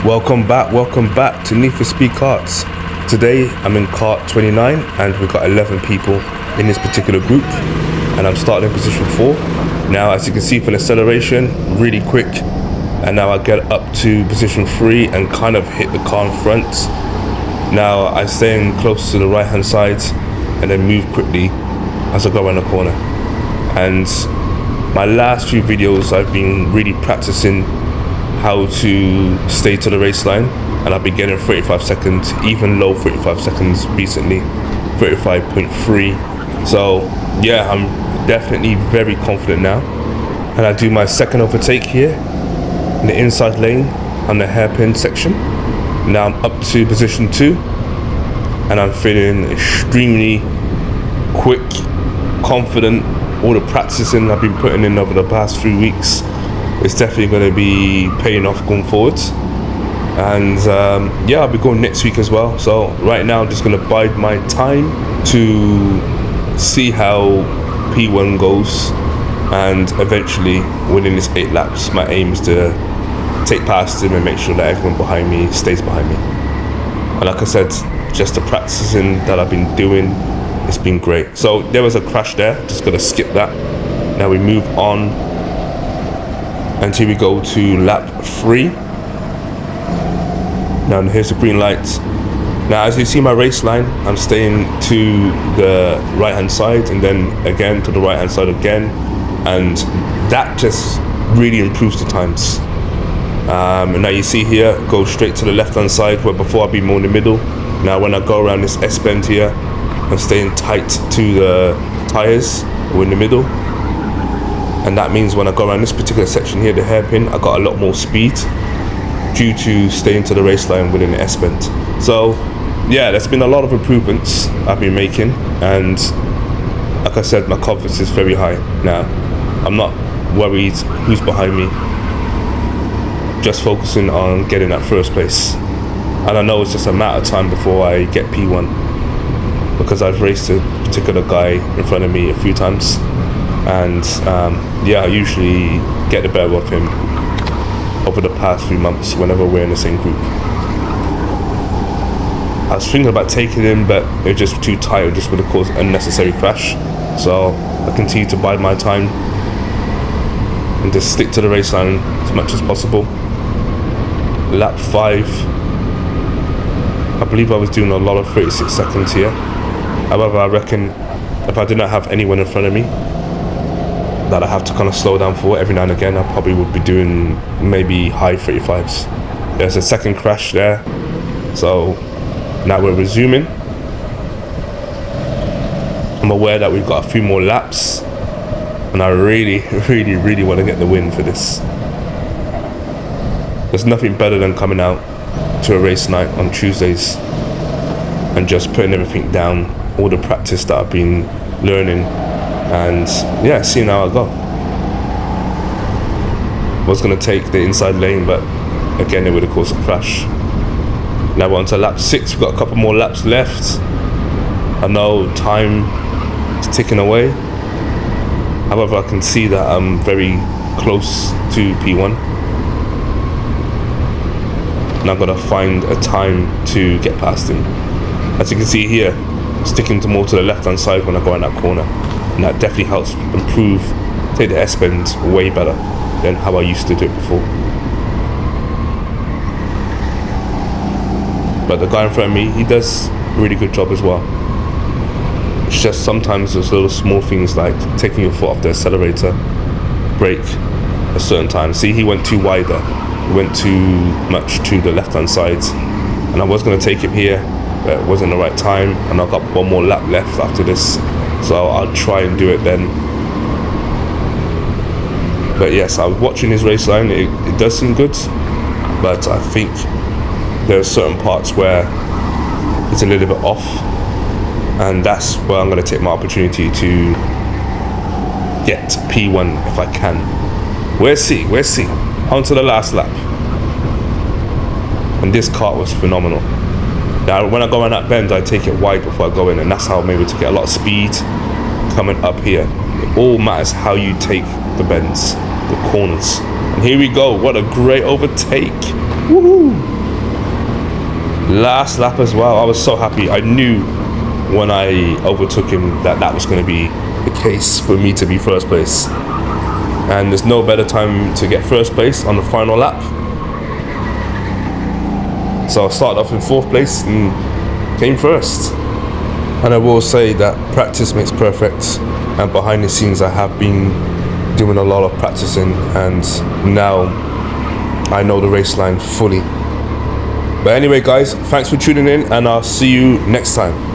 Welcome back to Need for Speed Karts. Today I'm in kart 29 and we've got 11 people in this particular group and I'm starting in position 4. Now as you can see from the acceleration, really quick, and now I get up to position 3 and kind of hit the car in front. Now I stay in close to the right hand side and then move quickly as I go around the corner. And my last few videos I've been really practicing how to stay to the race line, and I've been getting 35 seconds, even low 35 seconds recently, 35.3. So yeah, I'm definitely very confident now. And I do my second overtake here in the inside lane on the hairpin section. Now I'm up to position 2 and I'm feeling extremely quick, confident. All the practicing I've been putting in over the past 3 weeks, it's definitely going to be paying off going forwards. And yeah, I'll be going next week as well. So right now I'm just going to bide my time to see how P1 goes, and eventually within this 8 laps my aim is to take past him and make sure that everyone behind me stays behind me. And like I said, just the practicing that I've been doing, it's been great. So there was a crash there, just gonna skip that. Now we move on until we go to lap 3. Now here's the green lights. Now as you see my race line, I'm staying to the right hand side and then again to the right hand side again, and that just really improves the times. And now you see here, go straight to the left hand side, where before I'd be more in the middle. Now when I go around this S bend here, I'm staying tight to the tires, or in the middle, and that means when I go around this particular section here, the hairpin, I got a lot more speed due to staying to the race line within the S bend. So yeah, there's been a lot of improvements I've been making, and like I said, my confidence is very high now. I'm not worried who's behind me, just focusing on getting that first place. And I know it's just a matter of time before I get P1, because I've raced a particular guy in front of me a few times, and yeah, I usually get the better of him over the past 3 months whenever we're in the same group. I was thinking about taking him, but it was just too tight, it just would have caused unnecessary crash. So I continue to bide my time and just stick to the race line as much as possible. Lap 5, I believe I was doing a lot of 36 seconds here. However, I reckon if I did not have anyone in front of me that I have to kind of slow down for every now and again, I probably would be doing maybe high 35s. There's a second crash there. So now we're resuming. I'm aware that we've got a few more laps, and I really want to get the win for this. There's nothing better than coming out to a race night on Tuesdays and just putting everything down, all the practice that I've been learning, and yeah, seeing how I go. I was going to take the inside lane, but again it would have caused a crash. Now we're on to lap 6, we've got a couple more laps left. I know time is ticking away, however I can see that I'm very close to P1. And I've got to find a time to get past him. As you can see here, sticking to more to the left hand side when I go in that corner, and that definitely helps improve, take the S bend way better than how I used to do it before. But the guy in front of me, he does a really good job as well. It's just sometimes there's little small things like taking your foot off the accelerator, brake a certain time. See, he went too wide there. He went too much to the left hand side, and I was going to take him here, but it wasn't the right time, and I've got one more lap left after this, so I'll try and do it then. But yes, I was watching his race line, it does seem good, but I think there are certain parts where it's a little bit off, and that's where I'm going to take my opportunity to get P1 if I can. We'll see. On to the last lap, and this kart was phenomenal. Now when I go around that bend, I take it wide before I go in, and that's how I'm able to get a lot of speed coming up here. It all matters how you take the bends, the corners. And here we go, what a great overtake. Woohoo! last lap as well. I was so happy. I knew when I overtook him that was going to be the case for me to be first place. And there's no better time to get first place on the final lap. So I started off in 4th place and came first. And I will say that practice makes perfect, and behind the scenes I have been doing a lot of practicing, and now I know the race line fully. But anyway guys, thanks for tuning in, and I'll see you next time.